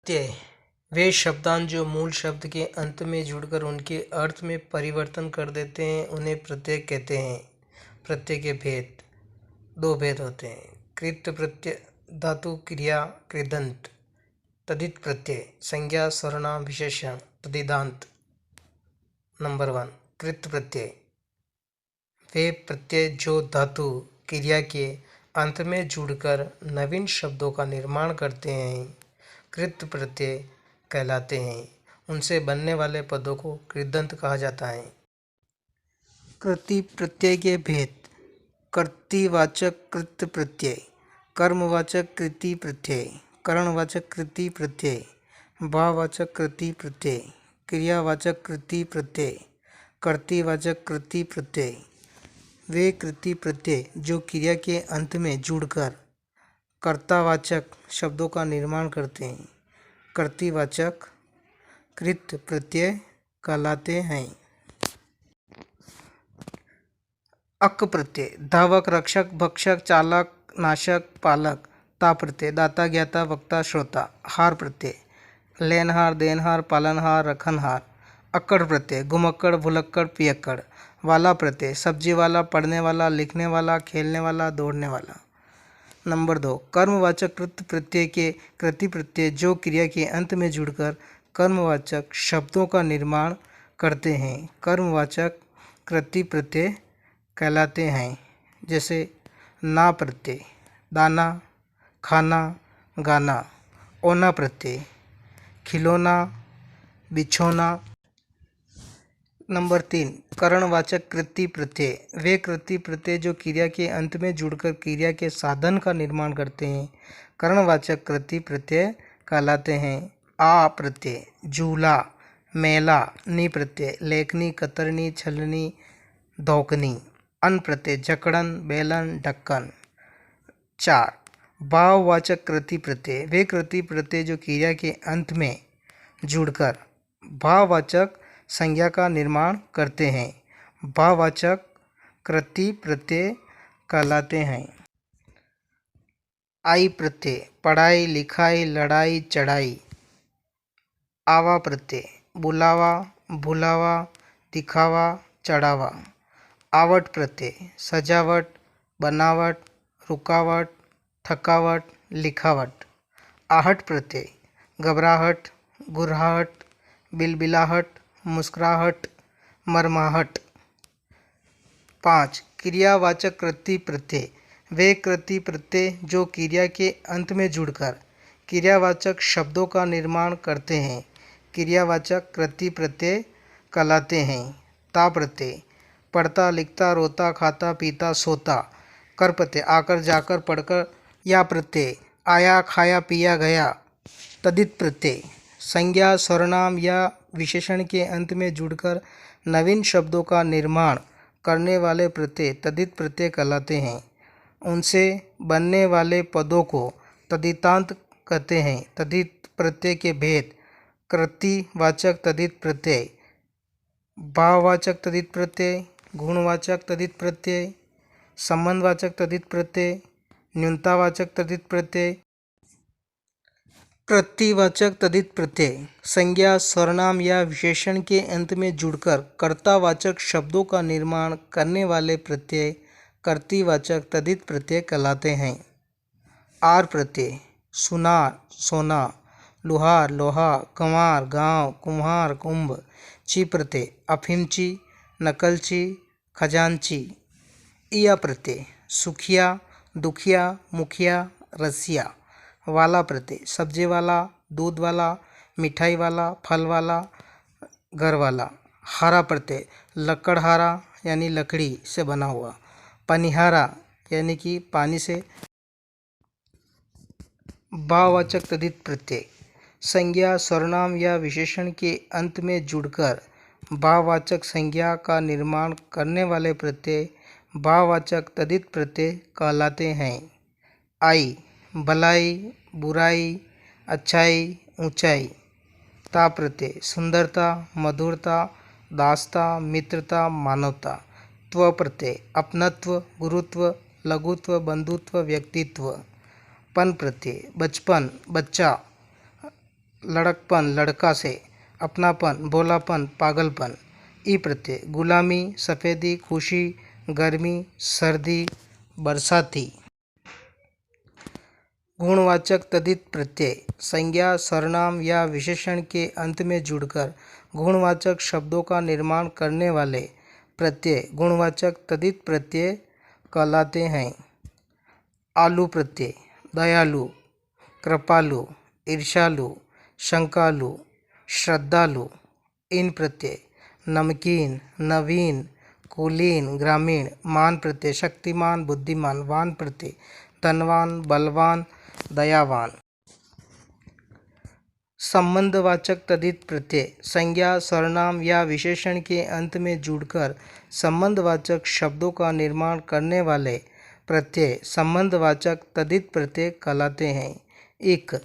प्रत्यय वे शब्दांश जो मूल शब्द के अंत में जुड़कर उनके अर्थ में परिवर्तन कर देते हैं, उन्हें प्रत्यय कहते हैं। प्रत्यय के भेद, दो भेद होते हैं। कृत प्रत्यय धातु क्रिया कृदंत, तदित प्रत्यय संज्ञा सर्वनाम विशेषण तदिदांत। नंबर 1, कृत प्रत्यय वे प्रत्यय जो धातु क्रिया के अंत में जुड़कर नवीन शब्दों का निर्माण करते हैं, कृत प्रत्यय कहलाते हैं। उनसे बनने वाले पदों को कृदंत कहा जाता है। कृति प्रत्यय के भेद, कर्तृवाचक कृत प्रत्यय, कर्मवाचक कृति प्रत्यय, करणवाचक कृति प्रत्यय, भाववाचक कृति प्रत्यय, क्रियावाचक कृति प्रत्यय, कर्तृवाचक कृति प्रत्यय। वे कृति प्रत्यय जो क्रिया के अंत में जुड़कर कर्तावाचक शब्दों का निर्माण करते हैं, कर्तृवाचक कृत प्रत्यय कहलाते हैं। अक प्रत्यय धावक, रक्षक, भक्षक, चालक, नाशक, पालक। ता प्रत्यय दाता, ज्ञाता, वक्ता, श्रोता। हार प्रत्यय लेनहार, देनहार, पालनहार, रखनहार। अक्कड़ प्रत्यय घुमक्कड़, भुलक्कड़, पियक्कड़। वाला प्रत्यय सब्जी वाला, पढ़ने वाला, लिखने वाला, खेलने वाला, दौड़ने वाला। नंबर 2, कर्मवाचक कृत प्रत्यय के कृति प्रत्यय जो क्रिया के अंत में जुड़कर कर्मवाचक शब्दों का निर्माण करते हैं, कर्मवाचक कृति प्रत्यय कहलाते हैं। जैसे ना प्रत्यय दाना, खाना, गाना। ओना प्रत्यय खिलौना, बिछौना। नंबर 3, करणवाचक कृति प्रत्यय वे कृति प्रत्यय जो क्रिया के अंत में जुड़कर क्रिया के साधन का निर्माण करते हैं, करणवाचक कृति प्रत्यय कहलाते हैं। आ प्रत्यय झूला, मेला। नी प्रत्यय लेखनी, कतरनी, छलनी, धोकनी। अन प्रत्यय जकड़न, बेलन, ढक्कन। 4, भाववाचक कृति प्रत्यय वे कृति प्रत्यय जो क्रिया के अंत में जुड़कर भाववाचक संज्ञा का निर्माण करते हैं, भाववाचक कृति प्रत्यय कहलाते हैं। आई प्रत्यय पढ़ाई, लिखाई, लड़ाई, चढ़ाई। आवा प्रत्यय बुलावा, भुलावा, दिखावा, चढ़ावा। आवट प्रत्यय सजावट, बनावट, रुकावट, थकावट, लिखावट। आहट प्रत्यय घबराहट, गुर्राहट, बिलबिलाहट, मुस्कुराहट, मरमाहट। 5, क्रियावाचक कृति प्रत्यय वे कृति प्रत्यय जो क्रिया के अंत में जुड़कर क्रियावाचक शब्दों का निर्माण करते हैं, क्रियावाचक कृति प्रत्यय कहलाते हैं। ता प्रत्यय पढ़ता, लिखता, रोता, खाता, पीता, सोता। कर प्रत्यय आकर, जाकर, पढ़कर। या प्रत्यय आया, खाया, पिया, गया। तदित प्रत्यय संज्ञा सर्वनाम या विशेषण के अंत में जुड़कर नवीन शब्दों का निर्माण करने वाले प्रत्यय तदित प्रत्यय कहलाते हैं। उनसे बनने वाले पदों को तदितांत कहते हैं। तदित प्रत्यय के भेद, कृतिवाचक तदित प्रत्यय, भाववाचक तदित प्रत्यय, गुणवाचक तदित प्रत्यय, संबंधवाचक तदित प्रत्यय, न्यूनतावाचक तदित प्रत्यय। कृतिवाचक तदित प्रत्यय संज्ञा सर्वनाम या विशेषण के अंत में जुड़कर कर्तावाचक शब्दों का निर्माण करने वाले प्रत्यय कृतिवाचक तदित प्रत्यय कहलाते हैं। आर प्रत्यय सुनार, सोना, लुहार, लोहा, गंवार, गांव, कुम्हार, कुंभ। ची प्रत्यय अफिमची, नकलची, खजांची। इया प्रत्यय सुखिया, दुखिया, मुखिया, रसिया। वाला प्रत्यय सब्जी वाला, दूध वाला, मिठाई वाला, फल वाला, घर वाला। हारा प्रत्यय लकड़हारा यानी लकड़ी से बना हुआ, पनिहारा यानी कि पानी से। भाववाचक तदित प्रत्यय संज्ञा सर्वनाम या विशेषण के अंत में जुड़कर भाववाचक संज्ञा का निर्माण करने वाले प्रत्यय भाववाचक तदित प्रत्यय कहलाते हैं। आई भलाई, बुराई, अच्छाई, ऊंचाई। ता प्रत्यय सुंदरता, मधुरता, दासता, मित्रता, मानवता। त्व प्रत्यय अपनत्व, गुरुत्व, लघुत्व, बंधुत्व, व्यक्तित्व। पन प्रत्यय बचपन, बच्चा, लड़कपन लड़का से, अपनापन भोलापन पागलपन। ई प्रत्यय गुलामी, सफ़ेदी, खुशी, गर्मी, सर्दी, बरसाती। गुणवाचक तद्धित प्रत्यय संज्ञा, सर्वनाम या विशेषण के अंत में जुड़कर गुणवाचक शब्दों का निर्माण करने वाले प्रत्यय गुणवाचक तद्धित प्रत्यय कहलाते हैं। आलू प्रत्यय दयालु, कृपालु, ईर्ष्यालु, शंकालु, श्रद्धालु। इन प्रत्यय नमकीन, नवीन, कुलीन, ग्रामीण। मान प्रत्यय शक्तिमान, बुद्धिमान। वान प्रत्यय धनवान, बलवान, दयावान। संबंधवाचक तद्धित प्रत्यय संज्ञा, सर्वनाम या विशेषण के अंत में जुड़कर संबंधवाचक शब्दों का निर्माण करने वाले प्रत्यय संबंधवाचक तद्धित प्रत्यय कहलाते हैं। एक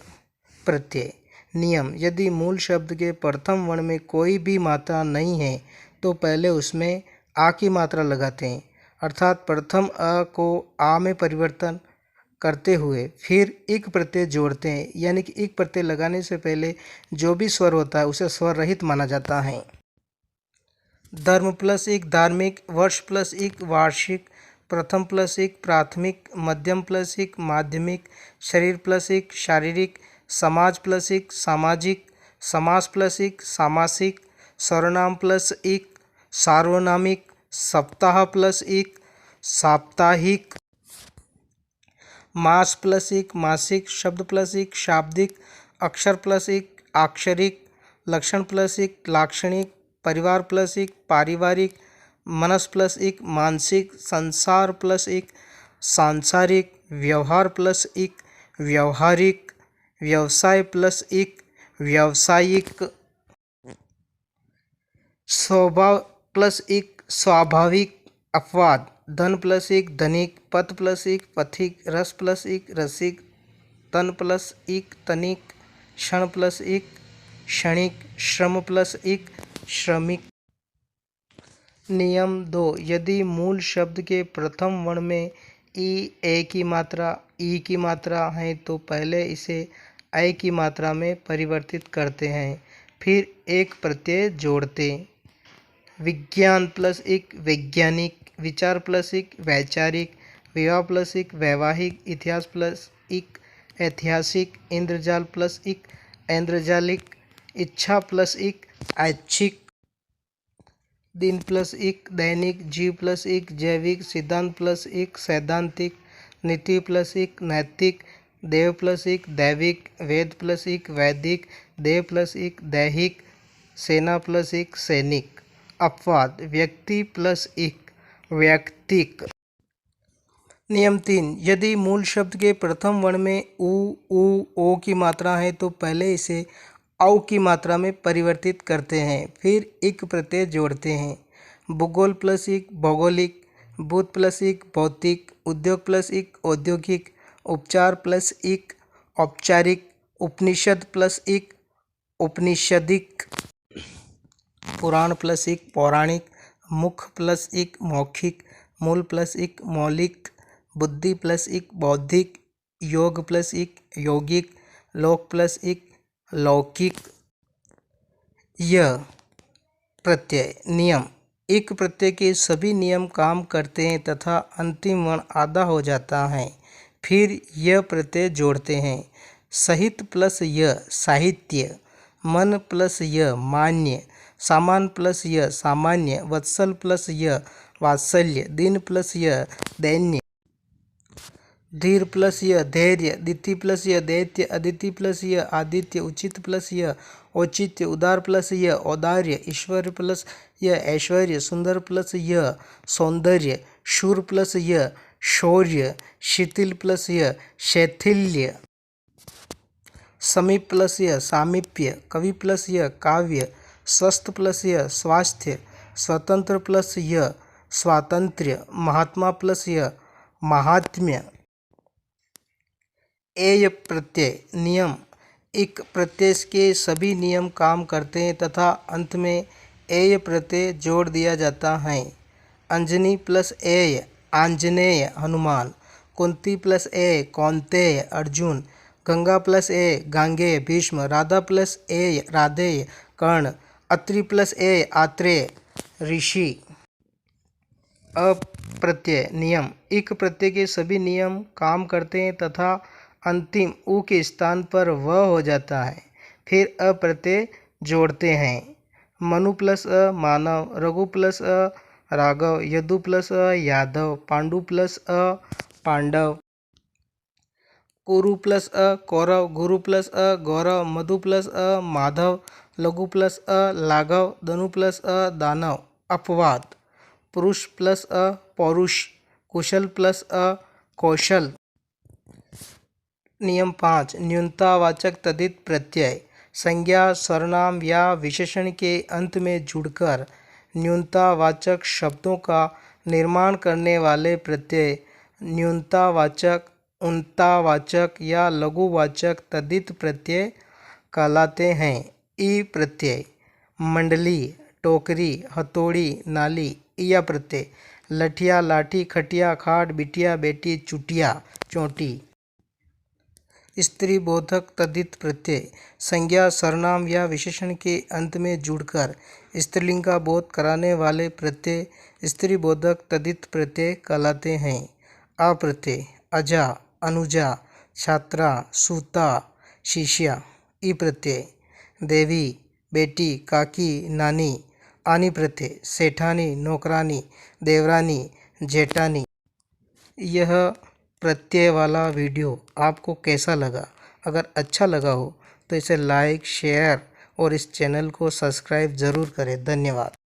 प्रत्यय नियम यदि मूल शब्द के प्रथम वर्ण में कोई भी मात्रा नहीं है तो पहले उसमें आ की मात्रा लगाते हैं, अर्थात प्रथम अ को आ में परिवर्तन करते हुए फिर इक प्रत्यय जोड़ते हैं, यानी कि इक प्रत्यय लगाने से पहले जो भी स्वर होता है उसे स्वर रहित माना जाता है। धर्म प्लस एक धार्मिक, वर्ष प्लस एक वार्षिक, प्रथम प्लस एक प्राथमिक, मध्यम प्लस एक माध्यमिक, शरीर प्लस एक शारीरिक, समाज प्लस एक सामाजिक, समास प्लस एक सामासिक, सर्वनाम प्लस एक सार्वनामिक, सप्ताह प्लस एक साप्ताहिक, मास प्लस एक मासिक, शब्द प्लस एक शाब्दिक, अक्षर प्लस एक अक्षरिक, लक्षण प्लस एक लाक्षणिक, परिवार प्लस एक पारिवारिक, मनस प्लस एक मानसिक, संसार प्लस एक सांसारिक, व्यवहार प्लस एक व्यवहारिक, व्यवसाय प्लस एक व्यावसायिक, स्वभाव प्लस एक स्वाभाविक, अपवाद धन प्लस एक धनिक, पथ प्लस एक पथिक, रस प्लस एक रसिक, तन प्लस एक तनिक, क्षण प्लस एक क्षणिक, श्रम प्लस एक श्रमिक। नियम 2 यदि मूल शब्द के प्रथम वर्ण में ए की मात्रा ई की मात्रा है तो पहले इसे ऐ की मात्रा में परिवर्तित करते हैं, फिर एक प्रत्यय जोड़ते। विज्ञान प्लस एक वैज्ञानिक, विचार प्लस एक वैचारिक, विवाह प्लस एक वैवाहिक, इतिहास प्लस एक ऐतिहासिक, इंद्रजाल प्लस एक ऐन्द्रजालिक, इच्छा प्लस एक ऐच्छिक, दिन प्लस एक दैनिक, जीव प्लस एक जैविक, सिद्धांत प्लस एक सैद्धांतिक, नीति प्लस एक नैतिक, देव प्लस एक दैविक, वेद प्लस एक वैदिक, देव प्लस एक दैहिक, सेना प्लस एक सैनिक। अपवाद व्यक्ति प्लस एक वैयक्तिक। नियम 3 यदि मूल शब्द के प्रथम वर्ण में उ ओ की मात्रा है तो पहले इसे औ की मात्रा में परिवर्तित करते हैं, फिर एक प्रत्यय जोड़ते हैं। भूगोल प्लस एक भौगोलिक, भूत प्लस एक भौतिक, उद्योग प्लस एक औद्योगिक, उपचार प्लस एक औपचारिक, उपनिषद प्लस एक उपनिषदिक, पुराण प्लस एक पौराणिक, मुख प्लस एक मौखिक, मूल प्लस एक मौलिक, बुद्धि प्लस एक बौद्धिक, योग प्लस एक यौगिक, लोक प्लस एक लौकिक। यह प्रत्यय नियम एक प्रत्यय के सभी नियम काम करते हैं तथा अंतिम वर्ण आधा हो जाता है, फिर यह प्रत्यय जोड़ते हैं। सहित प्लस यह साहित्य, मन प्लस यह मान्य, सामान प्लस यह सामान्य, वत्सल प्लस यह वात्सल्य, दिन प्लस यह दैन्य, धीर प्लस यह धैर्य, दिति प्लस यह दैत्य, अदिति प्लस यह आदित्य, उचित प्लस यह औचित्य, उदार प्लस यह औदार्य, ईश्वर प्लस यह ऐश्वर्य, सुंदर प्लस यह सौंदर्य, शूर प्लस यह शौर्य, शिथिल प्लस यह शैथिल्य, समीप प्लस यह सामीप्य, कवि प्लस यह काव्य, स्वस्थ प्लस यह स्वास्थ्य, स्वतंत्र प्लस यह स्वातंत्र्य, महात्मा प्लस यह महात्म्य। एय प्रत्यय नियम एक प्रत्यय के सभी नियम काम करते हैं तथा अंत में एय प्रत्यय जोड़ दिया जाता है। अंजनी प्लस एय आंजनेय हनुमान, कुंती प्लस ए कौंतेय अर्जुन, गंगा प्लस ए गांगे भीष्म, राधा प्लस ए राधेय कर्ण, अत्रि प्लस ए आत्रेय ऋषि। अप्रत्यय नियम, इक प्रत्यय के सभी नियम काम करते हैं तथा अंतिम उ के स्थान पर व हो जाता है। फिर अप्रत्यय जोड़ते हैं। मनु प्लस अ मानव, रघु प्लस अ राघव, यदु प्लस अ यादव, पांडु प्लस अ पांडव, कुरु प्लस अ कौरव, गुरु प्लस अ गौरव, मधु प्लस अ माधव, लघु प्लस अ लाघव, धनु प्लस अ दानव। अपवाद, पुरुष प्लस अ पौरुष, कुशल प्लस अ कौशल। नियम 5, न्यूनतावाचक तद्धित प्रत्यय संज्ञा सर्वनाम या विशेषण के अंत में जुड़कर न्यूनतावाचक शब्दों का निर्माण करने वाले प्रत्यय न्यूनतावाचक, उन्नतावाचक या लघुवाचक तद्धित प्रत्यय कहलाते हैं। ई प्रत्यय मंडली, टोकरी, हथौड़ी, नाली। या प्रत्यय लठिया, लाठी, खटिया, खाट, बिटिया, बेटी, चुटिया, चोटी। स्त्री बोधक तद्धित प्रत्यय संज्ञा सर्वनाम या विशेषण के अंत में जुड़कर स्त्रीलिंग का बोध कराने वाले प्रत्यय स्त्री बोधक तद्धित प्रत्यय कहलाते हैं। अप्रत्यय अजा, अनुजा, छात्रा, सूता, शिष्या। ई प्रत्यय देवी, बेटी, काकी, नानी। आनी प्रत्यय सेठानी, नौकरानी, देवरानी, जेठानी। यह प्रत्यय वाला वीडियो आपको कैसा लगा? अगर अच्छा लगा हो तो इसे लाइक, शेयर और इस चैनल को सब्सक्राइब ज़रूर करें। धन्यवाद।